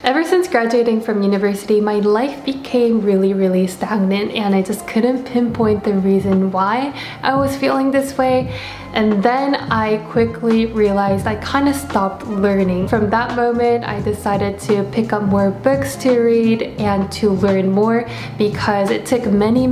Ever since graduating from university, my life became really stagnant and I just couldn't pinpoint the reason why I was feeling this way. And then I quickly realized I kind of stopped learning. From that moment, I decided to pick up more books to read and to learn more, because it took many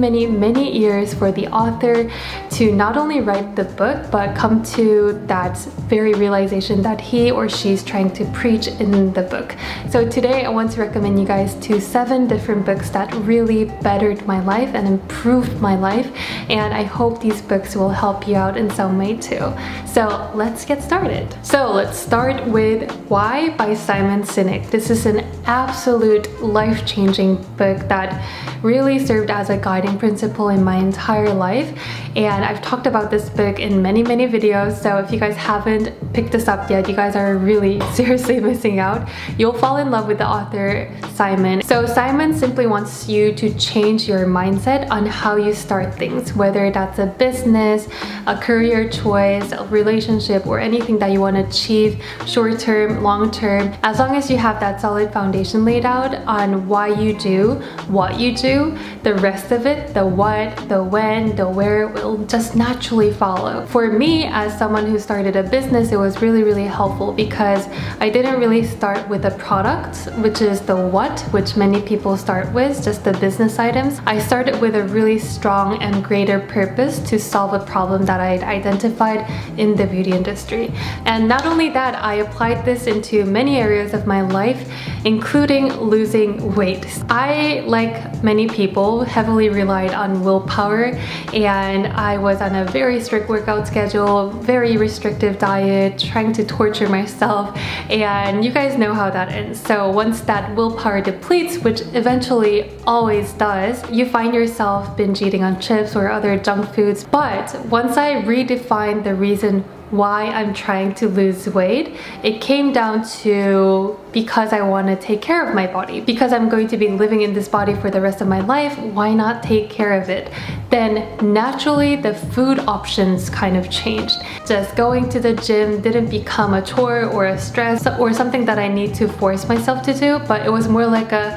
years for the author to not only write the book but come to that very realization that he or she's trying to preach in the book. So today I want to recommend you guys to 7 different books that really bettered my life and improved my life, and I hope these books will help you out in some way too. So let's get started. So let's start with Why by Simon Sinek. This is an absolute life-changing book that really served as a guiding principle in my entire life, and I've talked about this book in many videos, so if you guys haven't picked this up yet, you guys are really seriously missing out. You'll fall in love with the author Simon. So Simon simply wants you to change your mindset on how you start things, whether that's a business, a career choice, a relationship, or anything that you want to achieve short-term, long-term. As long as you have that solid foundation laid out on why you do what you do, the rest of it, the what, the when, the where, will just naturally follow. For me, as someone who started a business, it was really helpful because I didn't really start with a product, which is the what, which many people start with, just the business items. I started with a really strong and greater purpose to solve a problem that I'd identified in the beauty industry. And not only that, I applied this into many areas of my life, including losing weight. I, like many people, heavily relied on willpower, and I was on a very strict workout schedule, very restrictive diet, trying to torture myself, and you guys know how that ends. So once that willpower depletes, which eventually always does, you find yourself binge eating on chips or other junk foods. But once I redefined the reason why I'm trying to lose weight, it came down to because I want to take care of my body. Because I'm going to be living in this body for the rest of my life, why not take care of it? Then naturally the food options kind of changed. Just going to the gym didn't become a chore or a stress or something that I need to force myself to do, but it was more like a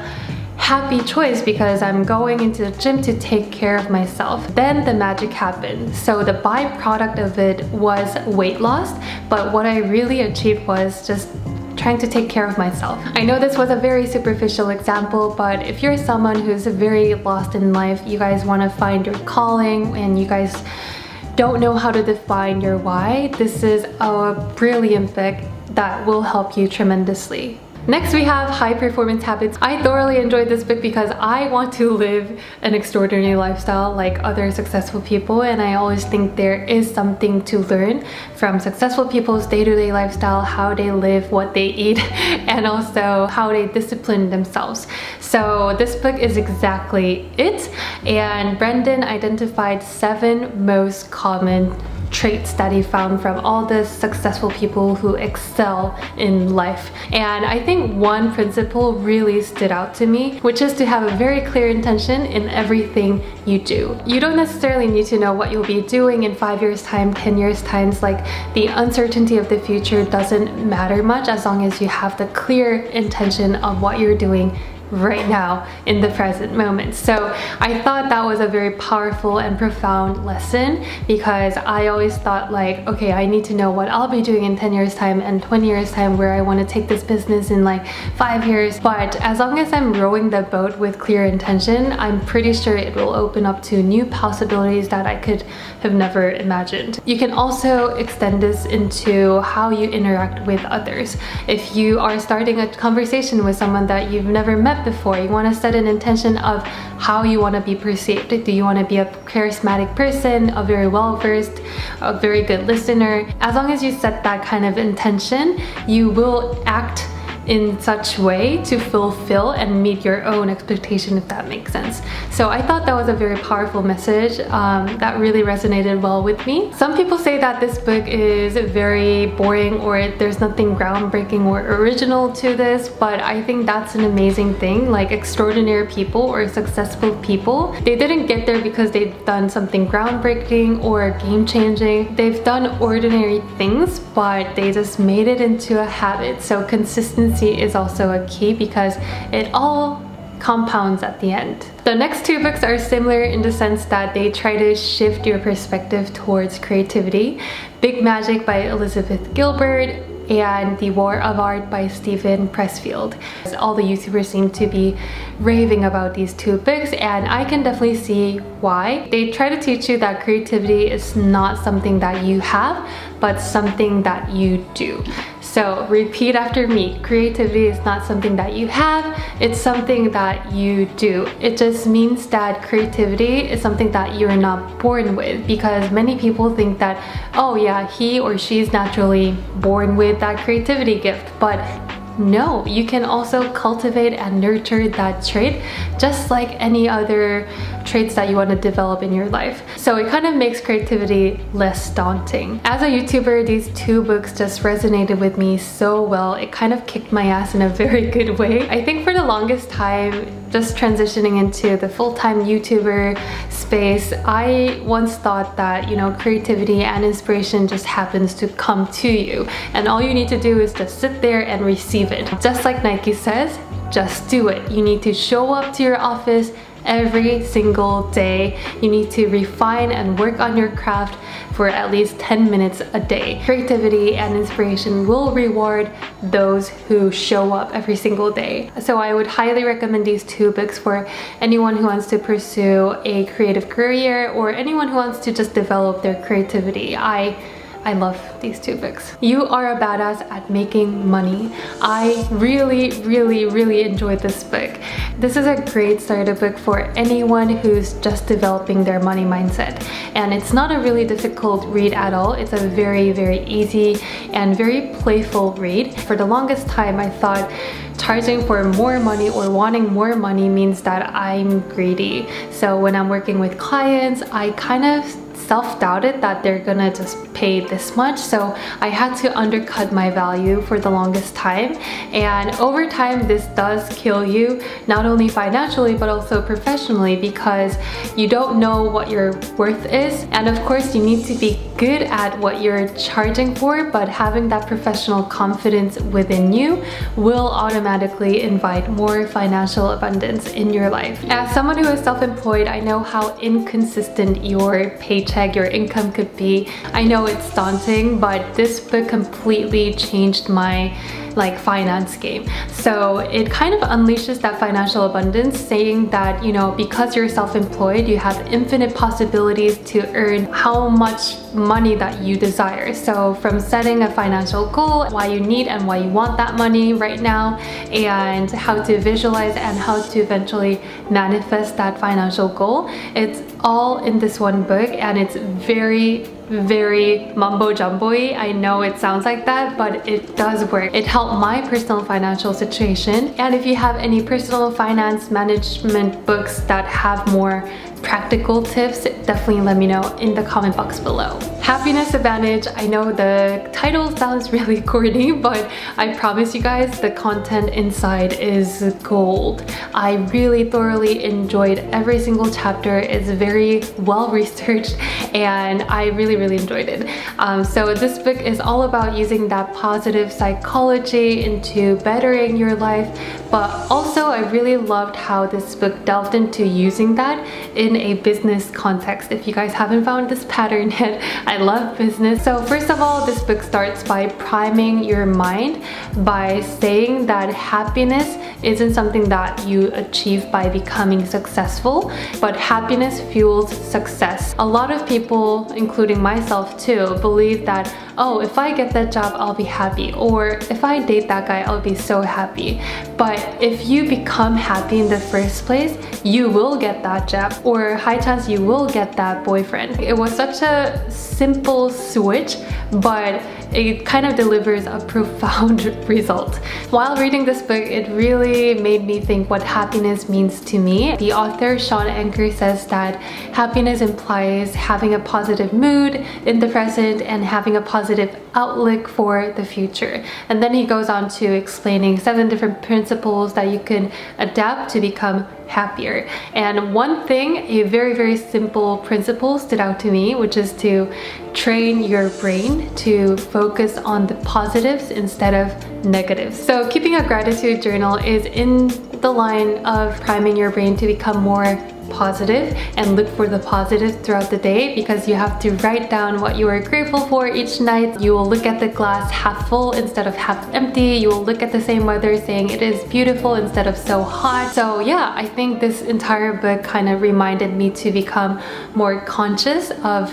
happy choice because I'm going into the gym to take care of myself. Then the magic happened. So the byproduct of it was weight loss, but what I really achieved was just trying to take care of myself. I know this was a very superficial example, but if you're someone who's very lost in life, you guys want to find your calling, and you guys don't know how to define your why, this is a brilliant book that will help you tremendously. Next we have High Performance Habits. I thoroughly enjoyed this book because I want to live an extraordinary lifestyle like other successful people, and I always think there is something to learn from successful people's day-to-day lifestyle, how they live, what they eat, and also how they discipline themselves. So this book is exactly it, and Brendan identified 7 most common traits that he found from all the successful people who excel in life. And I think one principle really stood out to me, which is to have a very clear intention in everything you do. You don't necessarily need to know what you'll be doing in 5 years time, 10 years times. Like, the uncertainty of the future doesn't matter much as long as you have the clear intention of what you're doing right now in the present moment. So I thought that was a very powerful and profound lesson, because I always thought like, okay, I need to know what I'll be doing in 10 years time and 20 years time, where I want to take this business in like 5 years. But as long as I'm rowing the boat with clear intention, I'm pretty sure it will open up to new possibilities that I could have never imagined. You can also extend this into how you interact with others. If you are starting a conversation with someone that you've never met before, you want to set an intention of how you want to be perceived. Do you want to be a charismatic person, a very well-versed, a very good listener? As long as you set that kind of intention, you will act in such way to fulfill and meet your own expectation, if that makes sense. So I thought that was a very powerful message that really resonated well with me. Some people say that this book is very boring, or there's nothing groundbreaking or original to this, but I think that's an amazing thing. Like, extraordinary people or successful people, they didn't get there because they've done something groundbreaking or game-changing. They've done ordinary things, but they just made it into a habit. So consistency consistency is also a key because it all compounds at the end. The next two books are similar in the sense that they try to shift your perspective towards creativity. Big Magic by Elizabeth Gilbert and The War of Art by Steven Pressfield. All the YouTubers seem to be raving about these two books, and I can definitely see why. They try to teach you that creativity is not something that you have, but something that you do. So repeat after me. Creativity is not something that you have, it's something that you do. It just means that creativity is something that you're not born with, because many people think that, oh yeah, he or she's naturally born with that creativity gift, but no, you can also cultivate and nurture that trait just like any other traits that you want to develop in your life. So it kind of makes creativity less daunting. As a YouTuber, these two books just resonated with me so well. It kind of kicked my ass in a very good way. I think for the longest time, just transitioning into the full-time YouTuber space, I once thought that, you know, creativity and inspiration just happens to come to you, and all you need to do is just sit there and receive it. Just like Nike says, just do it. You need to show up to your office every single day. You need to refine and work on your craft for at least 10 minutes a day. Creativity and inspiration will reward those who show up every single day. So I would highly recommend these two books for anyone who wants to pursue a creative career or anyone who wants to just develop their creativity. I love these two books. You Are a Badass at Making Money. I really enjoyed this book. This is a great starter book for anyone who's just developing their money mindset. And it's not a really difficult read at all. It's a very easy and very playful read. For the longest time, I thought charging for more money or wanting more money means that I'm greedy. So when I'm working with clients, I kind of self-doubted that they're gonna just pay this much, so I had to undercut my value for the longest time. And over time, this does kill you, not only financially but also professionally, because you don't know what your worth is. And of course, you need to be good at what you're charging for, but having that professional confidence within you will automatically invite more financial abundance in your life. As someone who is self-employed, I know how inconsistent your paycheck, your income could be. I know it's daunting, but this book completely changed my finance game. So it kind of unleashes that financial abundance, saying that, you know, because you're self-employed, you have infinite possibilities to earn how much money that you desire. So from setting a financial goal, why you need and why you want that money right now, and how to visualize and how to eventually manifest that financial goal, it's all in this one book, and it's very mumbo jumbo-y. I know it sounds like that, but it does work. It helped my personal financial situation. And if you have any personal finance management books that have more practical tips, definitely let me know in the comment box below. Happiness Advantage. I know the title sounds really corny, but I promise you guys the content inside is gold. I really thoroughly enjoyed every single chapter. It's very well researched and I really enjoyed it. So this book is all about using that positive psychology into bettering your life, but also I really loved how this book delved into using that in a business context. If you guys haven't found this pattern yet, I love business. So first of all, this book starts by priming your mind by saying that happiness isn't something that you achieve by becoming successful, but happiness fuels success. A lot of people, including myself too, believe that, oh, if I get that job, I'll be happy, or if I date that guy, I'll be so happy. But if you become happy in the first place, you will get that job, or high chance you will get that boyfriend. It was such a simple switch, but it kind of delivers a profound result. While reading this book, it really made me think what happiness means to me. The author, Sean Anker, says that happiness implies having a positive mood in the present and having a positive outlook for the future. And then he goes on to explaining 7 different principles that you can adapt to become happier. And one thing, a very simple principle stood out to me, which is to train your brain to focus on the positives instead of negatives. So keeping a gratitude journal is in the line of priming your brain to become more positive and look for the positives throughout the day, because you have to write down what you are grateful for each night. You will look at the glass half full instead of half empty. You will look at the same weather saying it is beautiful instead of so hot. So yeah, I think this entire book kind of reminded me to become more conscious of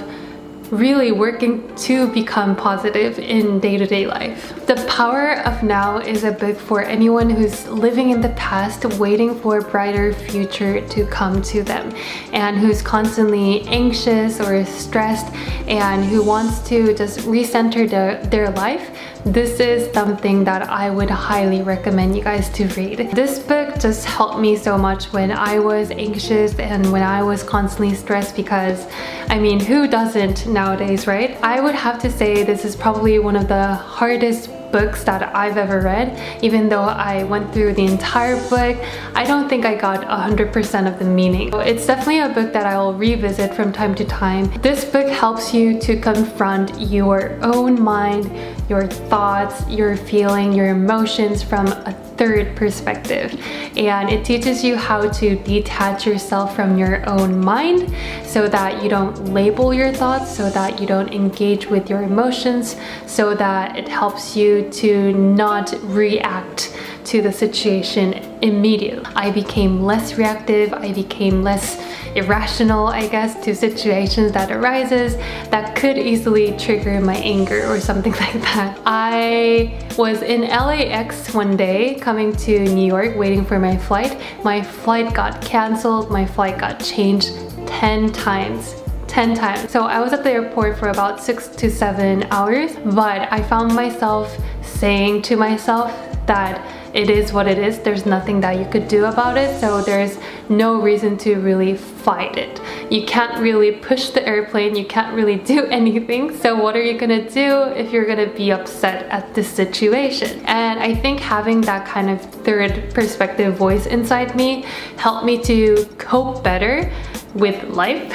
really working to become positive in day-to-day life. The Power of Now is a book for anyone who's living in the past, waiting for a brighter future to come to them, and who's constantly anxious or stressed and who wants to just recenter their life. This is something that I would highly recommend you guys to read. This book just helped me so much when I was anxious and when I was constantly stressed, because I mean, who doesn't nowadays, right? I would have to say this is probably one of the hardest books that I've ever read. Even though I went through the entire book, I don't think I got 100% of the meaning. It's definitely a book that I will revisit from time to time. This book helps you to confront your own mind, your thoughts, your feeling, your emotions from a third perspective, and it teaches you how to detach yourself from your own mind so that you don't label your thoughts, so that you don't engage with your emotions, so that it helps you to not react to the situation immediately. I became less reactive, I became less irrational, I guess, to situations that arises that could easily trigger my anger or something like that. I was in LAX one day coming to New York waiting for my flight. My flight got canceled, my flight got changed 10 times. 10 times. So I was at the airport for about 6 to 7 hours, but I found myself saying to myself that it is what it is. There's nothing that you could do about it, so there's no reason to really fight it. You can't really push the airplane, you can't really do anything, so what are you gonna do if you're gonna be upset at this situation? And I think having that kind of third perspective voice inside me helped me to cope better with life.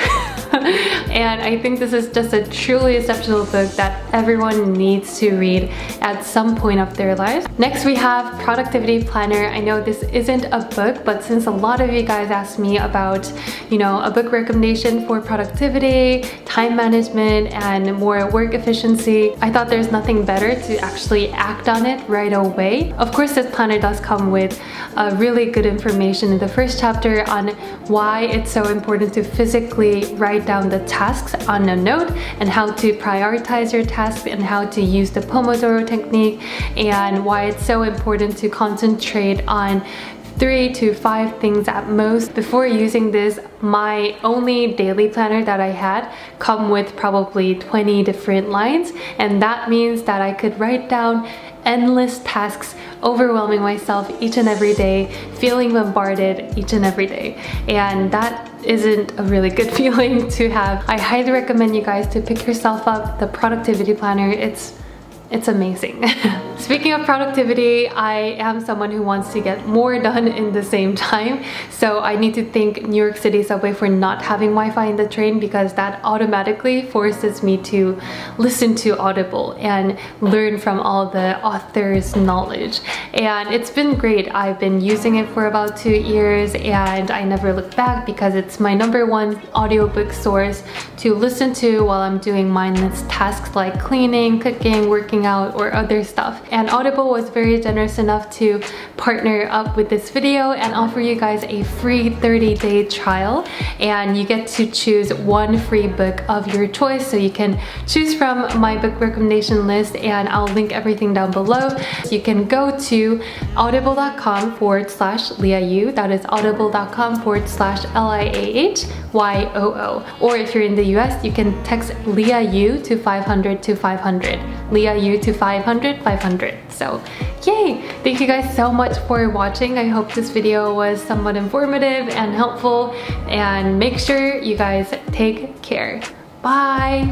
And I think this is just a truly exceptional book that everyone needs to read at some point of their lives. Next we have Productivity Planner. I know this isn't a book, but since a lot of you guys asked me about, you know, a book recommendation for productivity, time management, and more work efficiency, I thought there's nothing better to actually act on it right away. Of course, this planner does come with really good information in the first chapter on why it's so important to physically write down the tasks on a note, and how to prioritize your tasks, and how to use the Pomodoro technique, and why it's so important to concentrate on 3 to 5 things at most. Before using this, my only daily planner that I had come with probably 20 different lines, and that means that I could write down endless tasks, overwhelming myself each and every day, feeling bombarded each and every day. And that isn't a really good feeling to have. I highly recommend you guys to pick yourself up the Productivity Planner. It's amazing. Speaking of productivity, I am someone who wants to get more done in the same time. So I need to thank New York City subway for not having Wi-Fi in the train, because that automatically forces me to listen to Audible and learn from all the author's knowledge. And it's been great. I've been using it for about 2 years and I never look back, because it's my #1 audiobook source to listen to while I'm doing mindless tasks like cleaning, cooking, working out, or other stuff. And Audible was very generous enough to partner up with this video and offer you guys a free 30-day trial, and you get to choose one free book of your choice. So you can choose from my book recommendation list, and I'll link everything down below. So you can go to audible.com/LiaYu, that is audible.com/LiAHYOO. Or if you're in the US, you can text LiaYu to 500 to 500. LiaYu to 500 500. So yay! Thank you guys so much for watching. I hope this video was somewhat informative and helpful, and make sure you guys take care. Bye!